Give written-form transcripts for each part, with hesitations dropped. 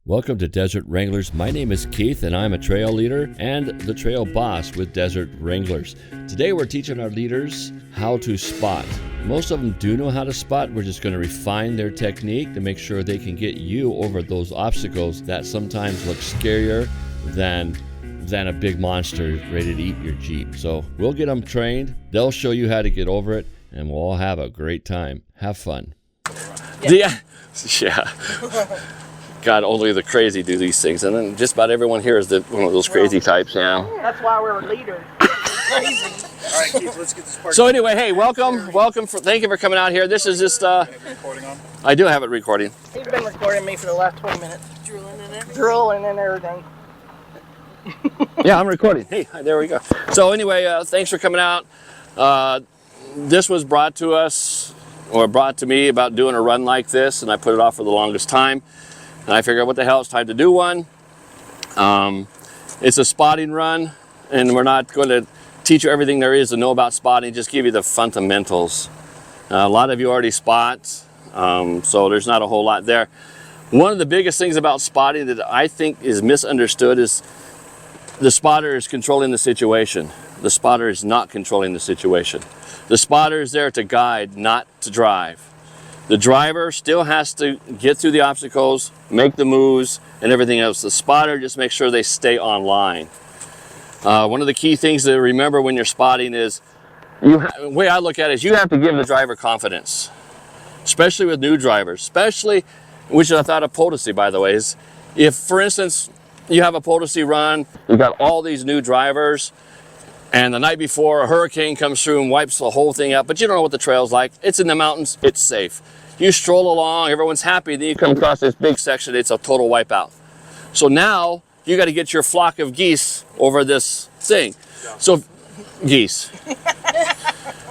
Welcome to Desert Wranglers. My name is Keith and I'm a trail leader and the trail boss with Desert Wranglers. Today we're teaching our leaders how to spot. Most of them do know how to spot. We're just going to refine their technique to make sure they can get you over those obstacles that sometimes look scarier than a big monster ready to eat your Jeep. So we'll get them trained. They'll show you how to get over it and we'll all have a great time. Have fun. Yeah. God, only the crazy do these things, and then just about everyone here is one of those crazy types. Yeah. That's why we're leaders. Crazy. All right, Keith, let's get this part. So anyway, hey, welcome. Thank you for coming out here. This is just. Recording on? I do have it recording. He's been recording me for the last 20 minutes. Drooling and everything. Yeah, I'm recording. Hey, there we go. So anyway, thanks for coming out. This was brought to me about doing a run like this, and I put it off for the longest time. And I figured, what the hell, it's time to do one. It's a spotting run, and we're not going to teach you everything there is to know about spotting, just give you the fundamentals. A lot of you already spot, so there's not a whole lot there. One of the biggest things about spotting that I think is misunderstood is the spotter is controlling the situation. The spotter is not controlling the situation. The spotter is there to guide, not to drive. The driver still has to get through the obstacles, make the moves, and everything else. The spotter just makes sure they stay on line. One of the key things to remember when you're spotting is, the way I look at it is you have to give the driver confidence, especially with new drivers, which I thought of Potosi, by the way, is if, for instance, you have a Potosi run, you've got all these new drivers, and the night before a hurricane comes through and wipes the whole thing out, but you don't know what the trail's like. It's in the mountains, it's safe. You stroll along, everyone's happy, then you come across this big section, it's a total wipeout. So now you got to get your flock of geese over this thing. So geese.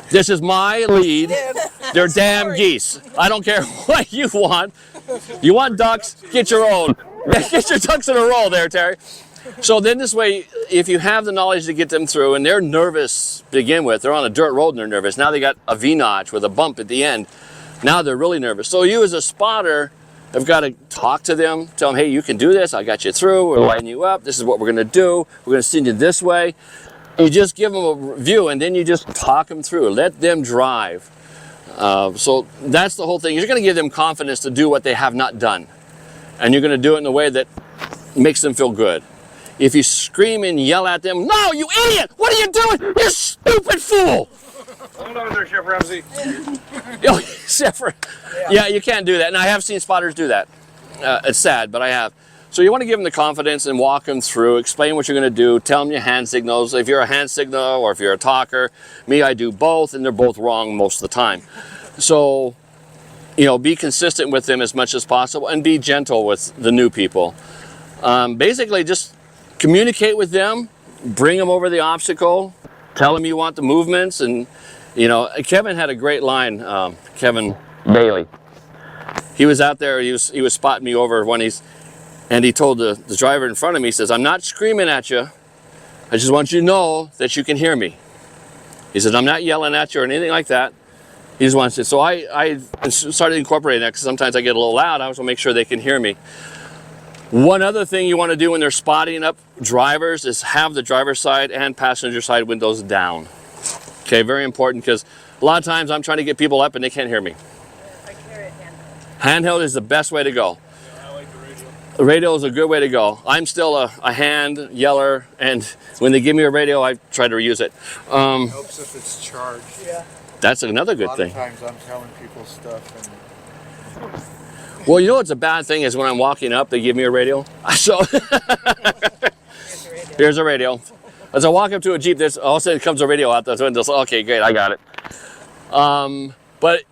This is my lead. They're damn geese. I don't care what you want. You want ducks, get your own. Get your ducks in a row there, Terry. So then this way, if you have the knowledge to get them through, and they're nervous to begin with, they're on a dirt road and they're nervous. Now they got a V-notch with a bump at the end. Now they're really nervous. So you as a spotter have got to talk to them, tell them, hey, you can do this. I got you through. We're lining you up. This is what we're going to do. We're going to send you this way. You just give them a view and then you just talk them through. Let them drive. So that's the whole thing. You're going to give them confidence to do what they have not done. And you're going to do it in a way that makes them feel good. If you scream and yell at them, no, you idiot! What are you doing? You stupid fool! Hold on there, Chef Ramsey. Oh, yeah, you can't do that. And I have seen spotters do that. It's sad, but I have. So you want to give them the confidence and walk them through, explain what you're going to do, tell them your hand signals. If you're a hand signal or if you're a talker, I do both, and they're both wrong most of the time. So, be consistent with them as much as possible and be gentle with the new people. Basically, just communicate with them, bring them over the obstacle, tell them you want the movements, and Kevin had a great line. Kevin Bailey, he was out there. He was spotting me over when he told the driver in front of me. He says, "I'm not screaming at you. I just want you to know that you can hear me." He says, "I'm not yelling at you or anything like that." He just wants it. So I started incorporating that because sometimes I get a little loud. I want to make sure they can hear me. One other thing you want to do when they're spotting up drivers is have the driver's side and passenger side windows down. Okay, very important, because a lot of times I'm trying to get people up and they can't hear me. I carry a handheld. Handheld is the best way to go. Yeah, I like the radio. The radio is a good way to go. I'm still a hand yeller, and when they give me a radio, I try to use it. Helps if it's charged. Yeah. That's another good thing. A lot of times I'm telling people stuff and... Well, what's a bad thing is when I'm walking up, they give me a radio. So here's a radio. As I walk up to a Jeep, all of a sudden comes a radio out the window. Okay, great, I got it. But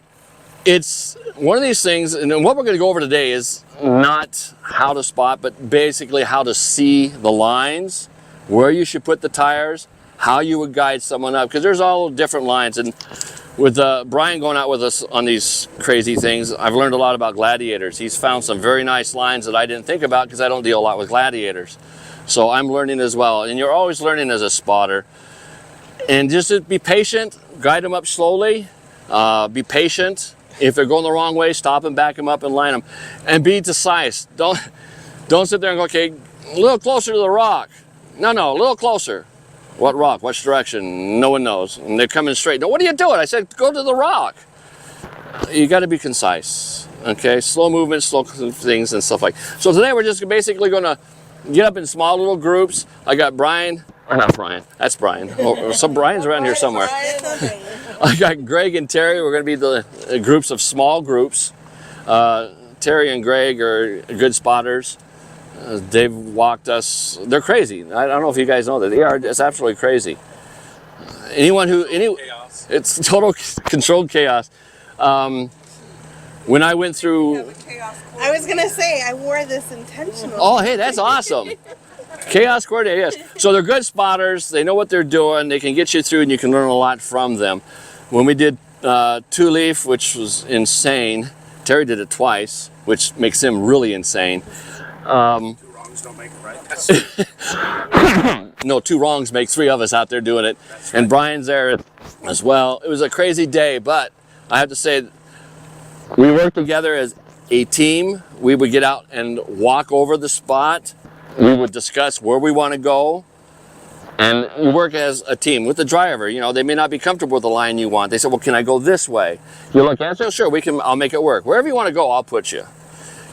it's one of these things, and what we're going to go over today is not how to spot, but basically how to see the lines, where you should put the tires, how you would guide someone up, because there's all different lines. And with Brian going out with us on these crazy things, I've learned a lot about gladiators. He's found some very nice lines that I didn't think about because I don't deal a lot with gladiators. So I'm learning as well. And you're always learning as a spotter. And just be patient, guide them up slowly, be patient. If they're going the wrong way, stop and back them up and line them. And be decisive. Don't sit there and go, okay, a little closer to the rock. No, a little closer. What rock? Which direction? No one knows. And they're coming straight. No, what are you doing? I said, go to the rock. You got to be concise. Okay, slow movement, slow things and stuff like. So today we're just basically going to get up in small little groups. I got Brian. Or not Brian. That's Brian. Oh, some Brian's around here somewhere. I got Greg and Terry. We're going to be the groups of small groups. Terry and Greg are good spotters. They've walked us. They're crazy. I don't know if you guys know that. They are. It's absolutely crazy. Chaos. It's total controlled chaos. When I went through. I was gonna say I wore this intentionally. Oh, hey, that's awesome. Chaos coordinator, yes. So they're good spotters. They know what they're doing. They can get you through, and you can learn a lot from them. When we did two-leaf, which was insane. Terry did it twice, which makes him really insane. 2 wrongs don't make it right. No, 2 wrongs make 3 of us out there doing it. Right. And Brian's there as well. It was a crazy day, but I have to say, we worked together as a team. We would get out and walk over the spot. We would discuss where we want to go. And we work as a team with the driver. You know, they may not be comfortable with the line you want. They say, well, can I go this way? You look at it, so sure, I'll make it work. Wherever you want to go, I'll put you.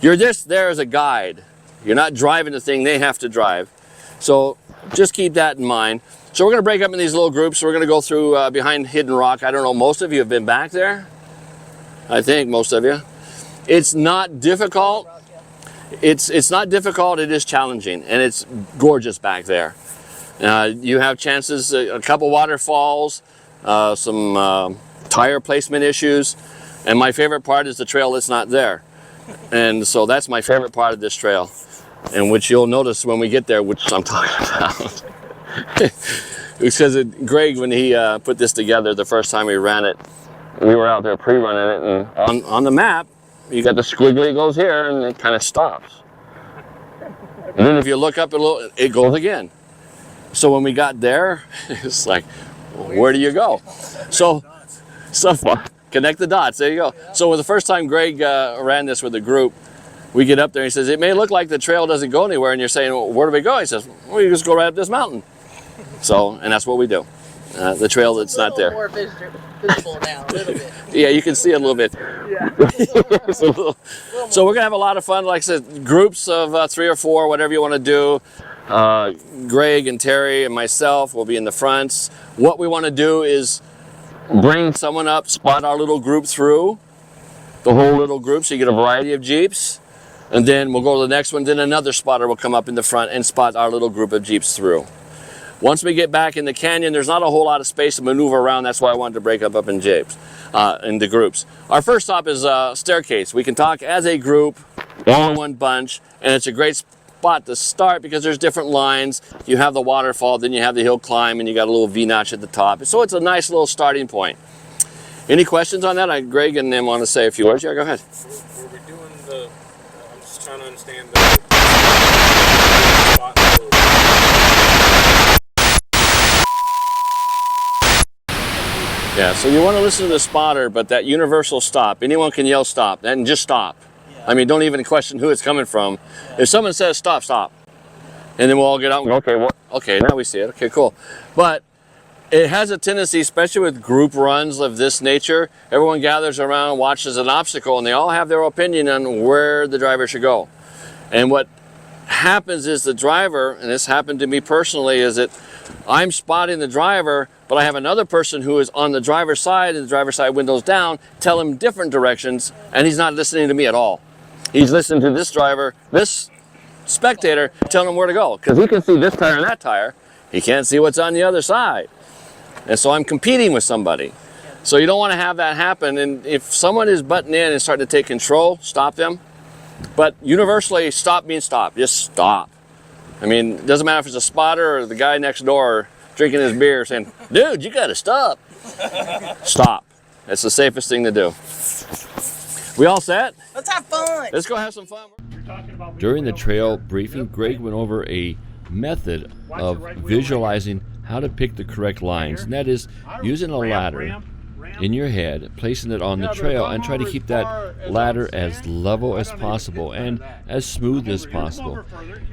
You're just there as a guide. You're not driving the thing, they have to drive. So just keep that in mind. So we're going to break up in these little groups. We're going to go through behind Hidden Rock. I don't know, most of you have been back there? I think most of you. It's not difficult. It's not difficult, it is challenging, and it's gorgeous back there. You have chances, a couple waterfalls, some tire placement issues, and my favorite part is the trail that's not there. And so that's my favorite part of this trail, and which you'll notice when we get there, which I'm talking about. Because Greg, when he put this together the first time we ran it, we were out there pre-running it, and on the map, you got the squiggly, it goes here, and it kind of stops. And then if you look up a little, it goes again. So when we got there, it's like, where do you go? So connect the dots, there you go. So the first time Greg ran this with a group, we get up there and he says, it may look like the trail doesn't go anywhere, and you're saying, well, where do we go? He says, well, you just go right up this mountain. So, and that's what we do. The trail that's not there. More visible now, a little bit. Yeah, you can see it a little bit. Yeah. So we're gonna have a lot of fun. Like I said, groups of 3 or 4, whatever you want to do. Greg and Terry and myself will be in the fronts. What we want to do is bring someone up, spot our little group through, the whole little group, so you get a variety of Jeeps. And then we'll go to the next one, then another spotter will come up in the front and spot our little group of Jeeps through. Once we get back in the canyon, there's not a whole lot of space to maneuver around. That's why I wanted to break up in Jeeps, in the groups. Our first stop is Staircase. We can talk as a group, all in one bunch, and it's a great spot to start because there's different lines. You have the waterfall, then you have the hill climb, and you got a little V-notch at the top. So it's a nice little starting point. Any questions on that? Greg and them want to say a few words. Yeah, go ahead. Were we doing the, I'm just trying to understand the spot. Yeah, so you want to listen to the spotter, but that universal stop. Anyone can yell stop, and just stop. Yeah. I mean, don't even question who it's coming from. Yeah. If someone says stop, stop. And then we'll all get out and go, okay, well, okay, now we see it. Okay, cool. But it has a tendency, especially with group runs of this nature, everyone gathers around, watches an obstacle, and they all have their opinion on where the driver should go. And what happens is the driver, and this happened to me personally, is that I'm spotting the driver, but I have another person who is on the driver's side, and the driver's side window's down, tell him different directions, and he's not listening to me at all. He's listening to this driver, this spectator, telling him where to go, because he can see this tire and that tire. He can't see what's on the other side. And so I'm competing with somebody. So you don't want to have that happen, and if someone is butting in and starting to take control, stop them. But universally, stop means stop. Just stop. I mean, it doesn't matter if it's a spotter or the guy next door drinking his beer saying, dude, you got to stop. Stop. That's the safest thing to do. We all set? Let's have fun. Let's go have some fun. During the trail briefing, Greg went over a method of visualizing how to pick the correct lines, and that is using a ladder in your head, placing it on the trail, and try to keep that ladder as level as possible and as smooth as possible.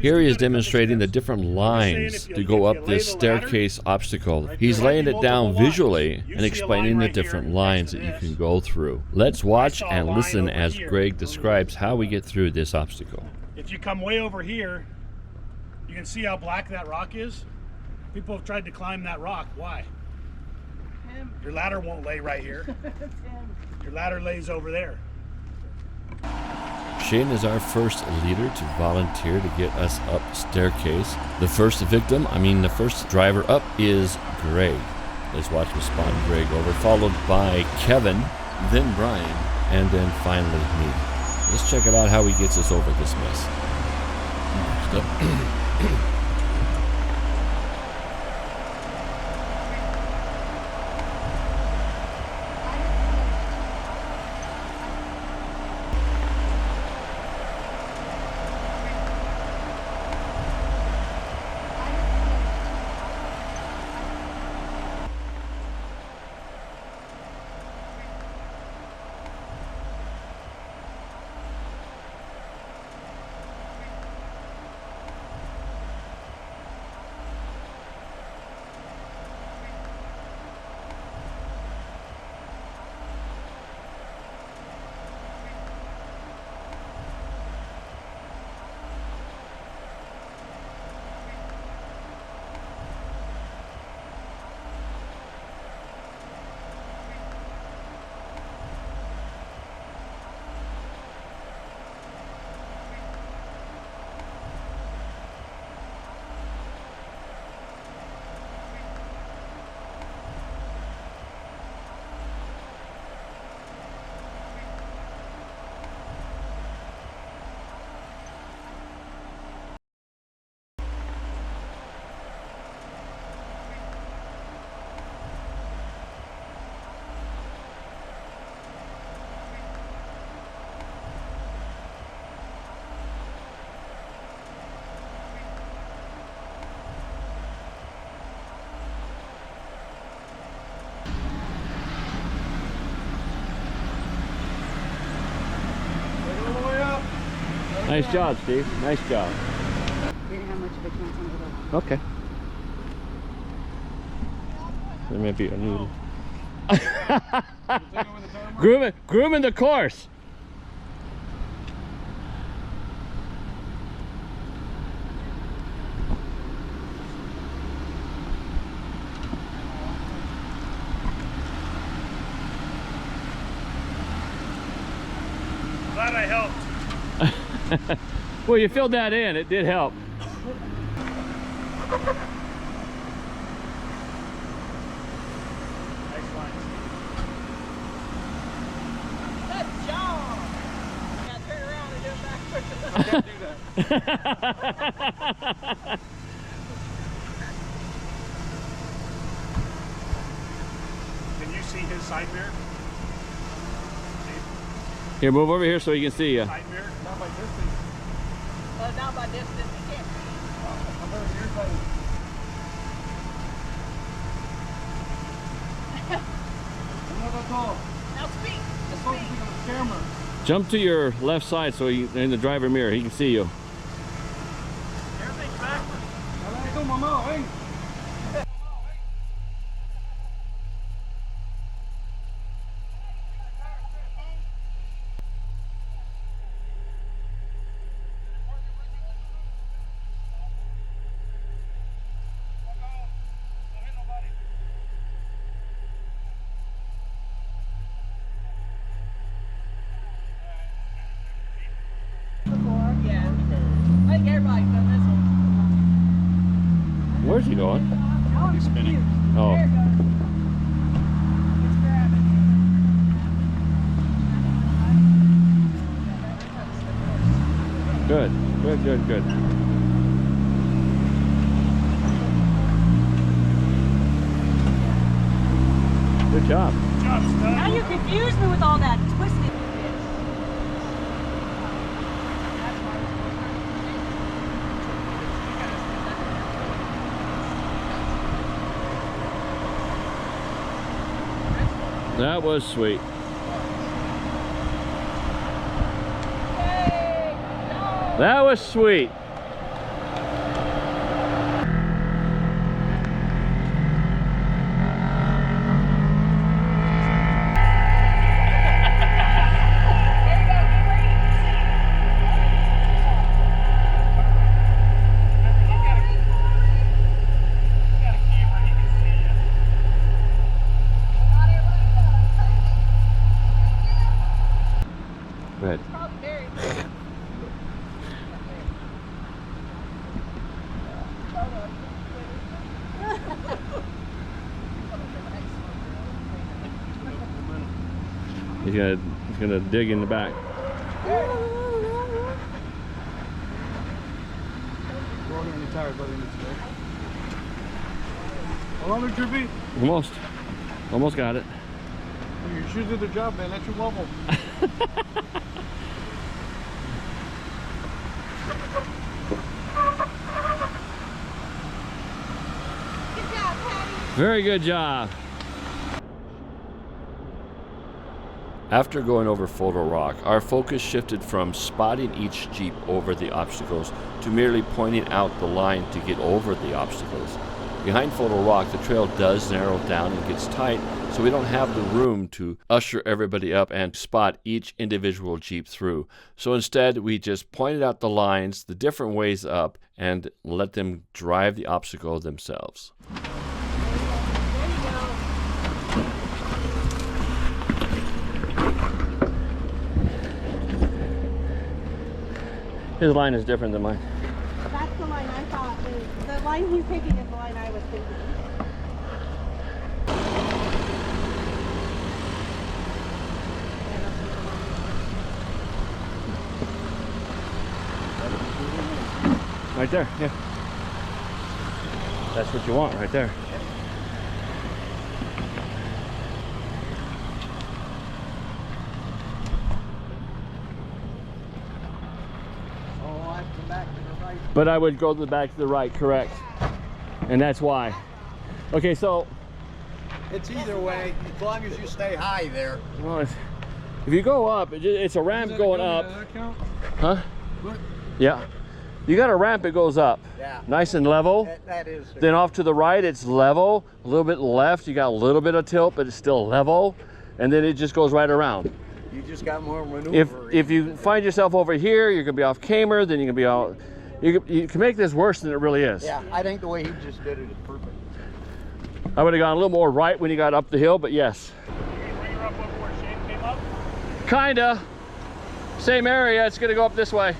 Here he is demonstrating the different lines to go up this staircase obstacle. He's laying it down visually and explaining the different lines that you can go through. Let's watch and listen as Greg describes how we get through this obstacle. If you come way over here, you can see how black that rock is. People have tried to climb that rock. Why? Your ladder won't lay right here. Your ladder lays over there. Shane is our first leader to volunteer to get us up staircase. The first driver up is Greg. Let's watch him spot Greg over, followed by Kevin, then Brian, and then finally me. Let's check it out how he gets us over this mess. Nice job, Steve. Nice job. Didn't have much of a chance on the other one. Okay. There may be a noodle. Grooming the course. Glad I helped. Well, you filled that in. It did help. Nice line. Good job. Gotta turn around and do it backwards. I can't do that. Can you see his side mirror? Here, move over here so you can see you. Side mirror? Not by distance. Not by distance, you can't see. I'm over here by... Now speak. Just speak. Camera. Jump to your left side so you in the driver mirror he can see you. Everything's backwards. Go, mama. Hey. Yeah. I think everybody's done this one. Where's he going? He's spinning. Oh. There it goes. It's grabbing. Good. Good, good, good. Good job. Good job, Stud. Now you confused me with all that twisting. That was sweet. That was sweet. Good. He's gonna dig in the back. How long did you be? Almost got it. Your shoes did the job, man. Let you wobble. Very good job. After going over Photo Rock, our focus shifted from spotting each Jeep over the obstacles to merely pointing out the line to get over the obstacles. Behind Photo Rock, the trail does narrow down and gets tight, so we don't have the room to usher everybody up and spot each individual Jeep through. So instead, we just pointed out the lines, the different ways up, and let them drive the obstacle themselves. His line is different than mine. That's the line I thought. The line he's taking is the line I was thinking. Right there, yeah. That's what you want right there. But I would go to the back to the right, correct. And that's why. Okay, so It's either way, as long as you stay high there. well, if you go up, it's a ramp going up. Huh? Yeah. You got a ramp, it goes up. Yeah. Nice and level. That is. Then off to the right, it's level. A little bit left, you got a little bit of tilt, but it's still level. And then it just goes right around. You just got more maneuver. If you find yourself over here, you're gonna be off Kamer, then you're gonna be out. You can make this worse than it really is. Yeah, I think the way he just did it is perfect. I would have gone a little more right when you got up the hill, but yes. Bring her up over where Shane came up. Kinda. Same area, it's gonna go up this way.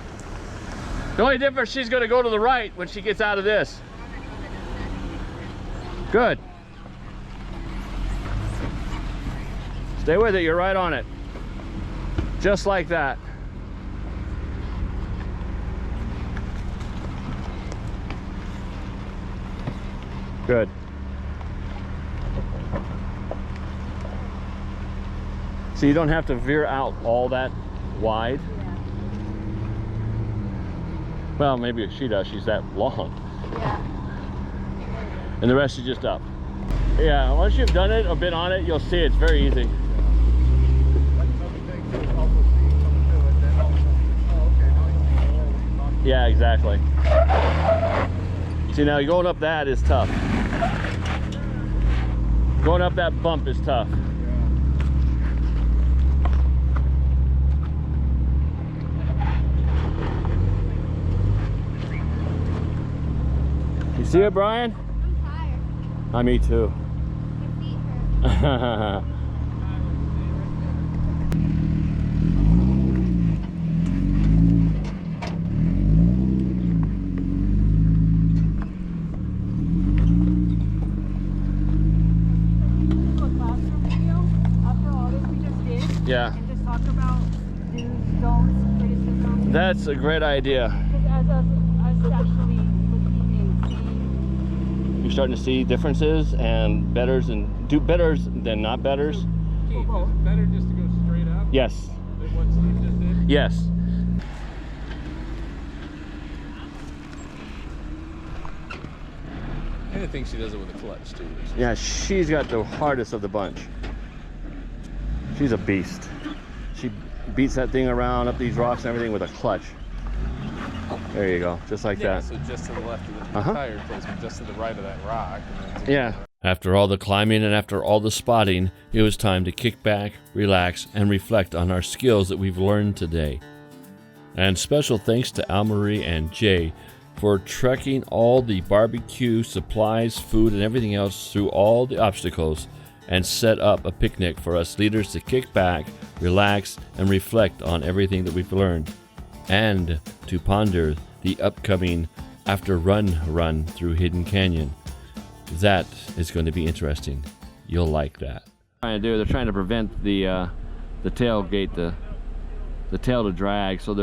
The only difference, she's gonna go to the right when she gets out of this. Good. Stay with it, you're right on it. Just like that. Good. So you don't have to veer out all that wide. Well, maybe she does, she's that long. Yeah. And the rest is just up. Yeah, once you've done it or been on it, you'll see it's very easy. Yeah, exactly. See, now going up that is tough. Going up that bump is tough. You see it, Brian? I'm tired. Me too. My feet hurt. Yeah. And just talk about do's, don'ts, criticism. That's a great idea. Because as us actually looking and seeing. You're starting to see differences and betters and do betters than not betters. Keith, is it better just to go straight up Yes. than what Steve just did? Yes. And I think she does it with a clutch too. Yeah, she's got the hardest of the bunch. She's a beast. She beats that thing around up these rocks and everything with a clutch. There you go, just like that. So just to the left of the tire placement, just to the right of that rock. And then Yeah. After all the climbing and after all the spotting, it was time to kick back, relax, and reflect on our skills that we've learned today. And special thanks to Al-Marie and Jay for trekking all the barbecue, supplies, food, and everything else through all the obstacles and set up a picnic for us leaders to kick back, relax, and reflect on everything that we've learned, and to ponder the upcoming after run through Hidden Canyon. That is going to be interesting. You'll like that. They're trying to prevent the tailgate, the tail to drag, so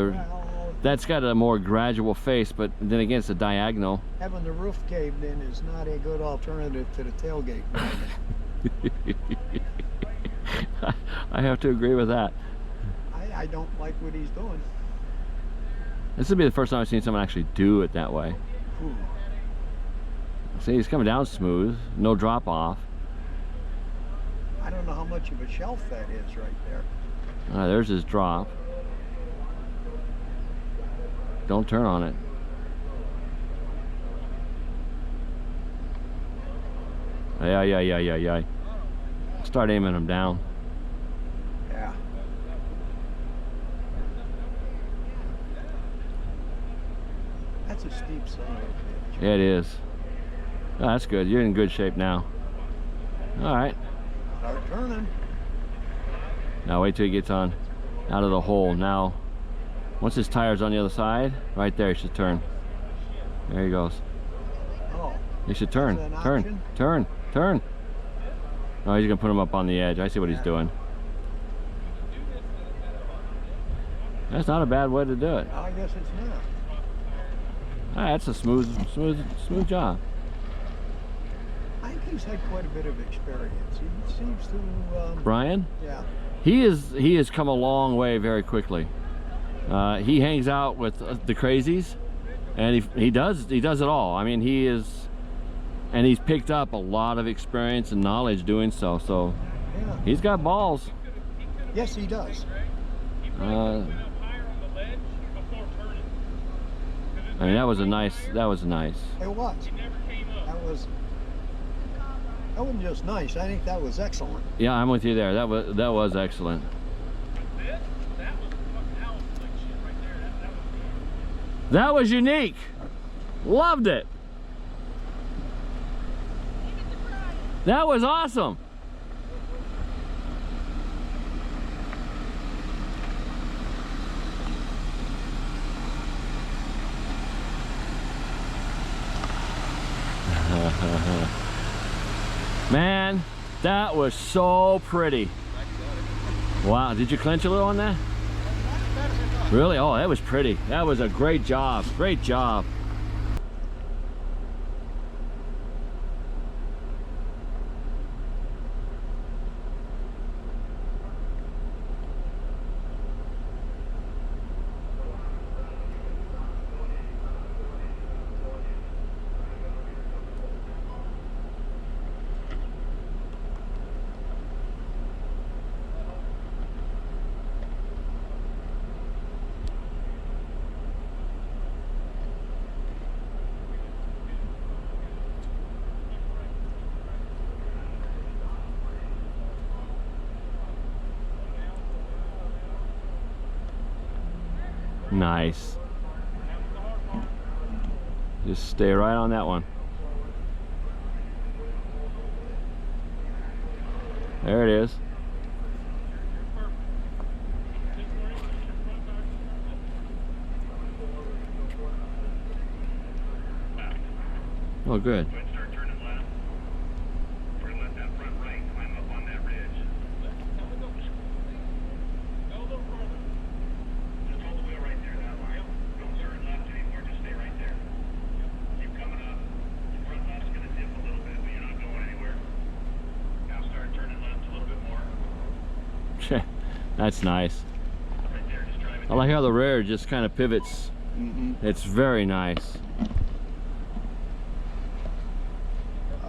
that's got a more gradual face, but then again it's a diagonal. Having the roof caved in is not a good alternative to the tailgate. I have to agree with that. I don't like what he's doing. This would be the first time I've seen someone actually do it that way. Ooh. See, he's coming down smooth, no drop off. I don't know how much of a shelf that is right there. There's his drop. Don't turn on it. Yeah. Start aiming him down. Yeah. That's a steep son of a bitch. Yeah, it is. Oh, that's good. You're in good shape now. All right. Start turning. Now wait till he gets on out of the hole. Now, once his tire's on the other side, right there, he should turn. There he goes. Oh. He should turn. Is that an Turn. option? Turn. Turn. Oh, he's gonna put him up on the edge. I see what he's doing. That's not a bad way to do it. I guess it's not. That's a smooth job. I think he's had quite a bit of experience. He seems to. Brian? Yeah. He has come a long way very quickly. He hangs out with the crazies, and he does it all. I mean, he's picked up a lot of experience and knowledge doing so. So Yeah. he's got balls. Yes, he does. I mean, that was nice. It was. That wasn't just nice. I think that was excellent. Yeah, I'm with you there. That was excellent. That was unique. Loved it. That was awesome. Man, that was so pretty. Wow, did you clench a little on that? Really? Oh, that was pretty. That was a great job. Great job. Nice. Just stay right on that one. There it is. Oh, good. That's nice. I like how the rear just kind of pivots. It's very nice.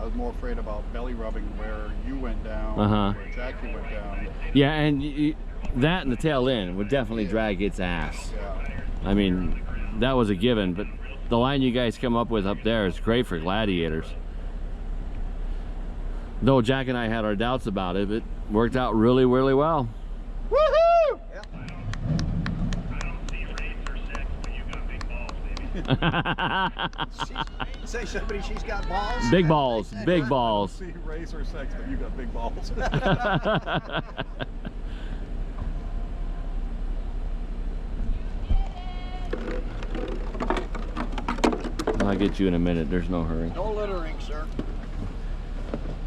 was more afraid about belly rubbing where you went down, where Jackie went down. Yeah, and that and the tail end would definitely drag its ass. Yeah. I mean, that was a given, but the line you guys come up with up there is great for gladiators. Though Jack and I had our doubts about it, it worked out really, really well. Woohoo! Yeah. Say somebody, she's got balls. Big balls, big balls. See race or sex, but you got big balls. I'll get you in a minute. There's no hurry. No littering, sir.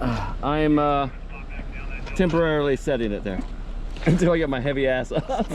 I'm temporarily setting it there until I get my heavy ass up.